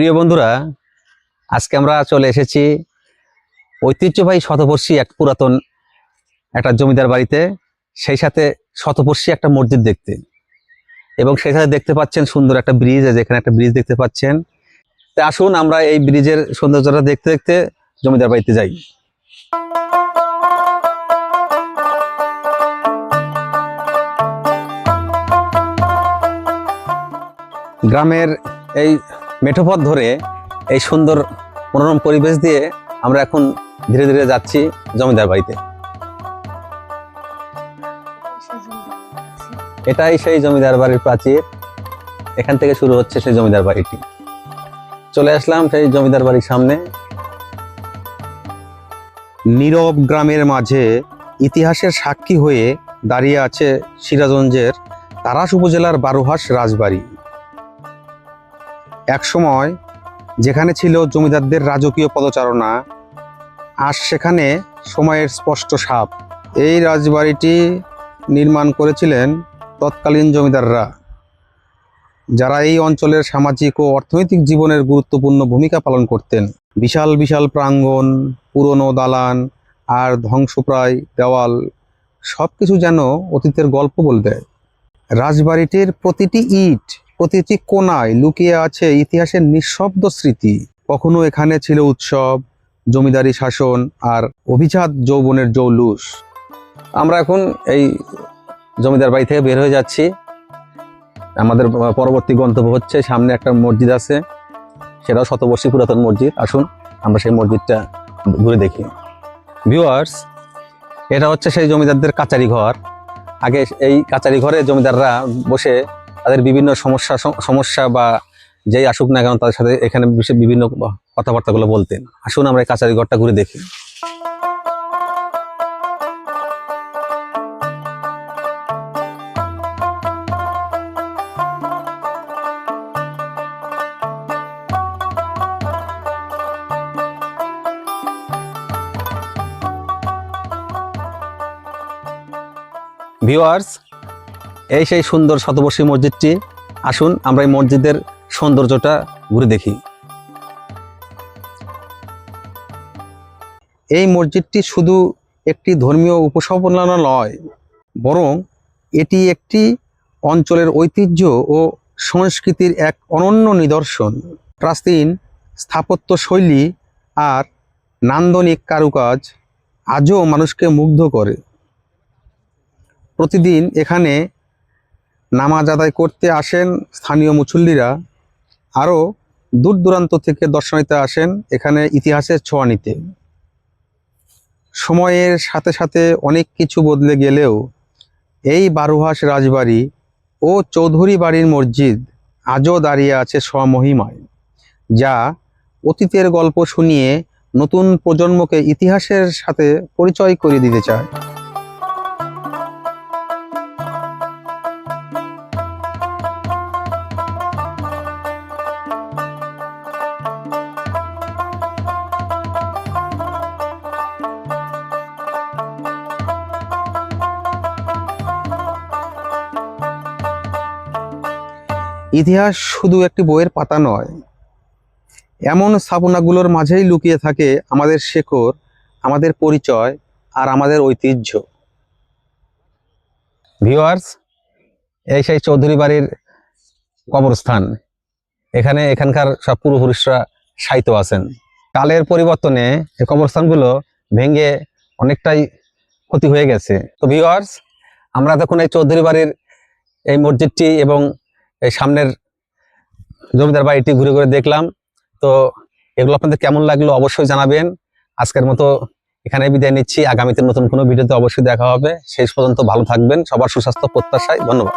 প্রিয় বন্ধুরা, আজকে আমরা চলে এসেছি ঐতিহ্যবাহী শতবর্ষী এক পুরাতন একটা জমিদার বাড়িতে, সেই সাথে শতবর্ষী একটা মসজিদ দেখতে, এবং সেই সাথে দেখতে পাচ্ছেন সুন্দর একটা ব্রিজ। যেখানে একটা ব্রিজ দেখতে পাচ্ছেন। তো আসুন আমরা এই ব্রিজের সৌন্দর্যটা দেখতে দেখতে জমিদার বাড়িতে যাই। গ্রামের এই মেঠোপথ ধরে এই সুন্দর মনোরম পরিবেশ দিয়ে আমরা এখন ধীরে ধীরে যাচ্ছি জমিদার বাড়িতে। এটাই সেই জমিদার বাড়ির প্রাচীর। এখান থেকে শুরু হচ্ছে সেই জমিদার বাড়িটি। চলে আসলাম সেই জমিদার বাড়ির সামনে। নীরব গ্রামের মাঝে ইতিহাসের সাক্ষী হয়ে দাঁড়িয়ে আছে সিরাজগঞ্জের তাড়াশ উপজেলার বারোহাঁস রাজবাড়ি। একসময় যেখানে ছিল জমিদারদের রাজকীয় পদচারণা, আজ সেখানে সময়ের স্পষ্ট ছাপ। এই রাজবাড়িটি নির্মাণ করেছিলেন তৎকালীন জমিদাররা, যারা এই অঞ্চলের সামাজিক ও অর্থনৈতিক জীবনের গুরুত্বপূর্ণ ভূমিকা পালন করতেন। বিশাল বিশাল প্রাঙ্গণ, পুরনো দালান আর ধ্বংসপ্রায় দেওয়াল সবকিছু যেন অতীতের গল্প বলে দেয়। রাজবাড়িটির প্রতিটি ইট, প্রতিটি কোণায় লুকিয়ে আছে ইতিহাসের নিঃশব্দ স্মৃতি। কখনো এখানে ছিল উৎসব, জমিদারি শাসন আর অভিজাত যৌবনের জৌলুস। আমরা এখন এই জমিদার বাড়ি থেকে বের হয়ে যাচ্ছি। আমাদের পরবর্তী গন্তব্য হচ্ছে সামনে একটা মসজিদ আছে, সেটাও শতবর্ষী পুরাতন মসজিদ। আসুন আমরা সেই মসজিদটা ঘুরে দেখি। ভিউয়ার্স, এটা হচ্ছে সেই জমিদারদের কাচারি ঘর। আগে এই কাচারি ঘরে জমিদাররা বসে তাদের বিভিন্ন সমস্যা বা যেই আসুক না কেন তাদের সাথে এখানে বিভিন্ন কথাবার্তাগুলো বলতেন। আসুন আমরা এই কাচারি ঘরটা ঘুরে দেখি। ভিউয়ার্স, এই সেই সুন্দর শতবর্ষী মসজিদটি। আসুন আমরা এই মসজিদের সৌন্দর্যটা ঘুরে দেখি। এই মসজিদটি শুধু একটি ধর্মীয় উপাসনা নয়, বরং এটি একটি অঞ্চলের ঐতিহ্য ও সংস্কৃতির এক অনন্য নিদর্শন। প্রাচীন স্থাপত্য শৈলী আর নান্দনিক কারুকাজ আজও মানুষকে মুগ্ধ করে। প্রতিদিন এখানে নামাজ আদায় করতে আসেন স্থানীয় মুসল্লিরা, আরও দূর দূরান্ত থেকে দর্শনার্থীরা আসেন এখানে ইতিহাসের ছোঁয়া নিতে। সময়ের সাথে সাথে অনেক কিছু বদলে গেলেও এই বারোহাঁস রাজবাড়ি ও চৌধুরী বাড়ির মসজিদ আজও দাঁড়িয়ে আছে স্বমহিমায়, যা অতীতের গল্প শুনিয়ে নতুন প্রজন্মকে ইতিহাসের সাথে পরিচয় করিয়ে দিতে চায়। ইতিহাস শুধু একটি বইয়ের পাতা নয়, এমন স্থাপনাগুলোর মাঝেই লুকিয়ে থাকে আমাদের শেকড়, আমাদের পরিচয় আর আমাদের ঐতিহ্য। ভিউয়ার্স, এই সেই চৌধুরী বাড়ির কবরস্থান। এখানকার সব পূর্বপুরুষরা শায়িত আছেন। কালের পরিবর্তনে এই কবরস্থানগুলো ভেঙে অনেকটাই ক্ষতি হয়ে গেছে। তো ভিউয়ার্স, আমরা তখন এই চৌধুরী বাড়ির এই মসজিদটি এবং এই সামনের জমিদার বাড়িটি ঘুরে ঘুরে দেখলাম। তো এগুলো আপনাদের কেমন লাগলো অবশ্যই জানাবেন। আজকের মতো এখানে বিদায় নিচ্ছি। আগামীতে নতুন কোনো ভিডিওতে অবশ্যই দেখা হবে। শেষ পর্যন্ত ভালো থাকবেন। সবার সুস্বাস্থ্য প্রত্যাশায়। ধন্যবাদ।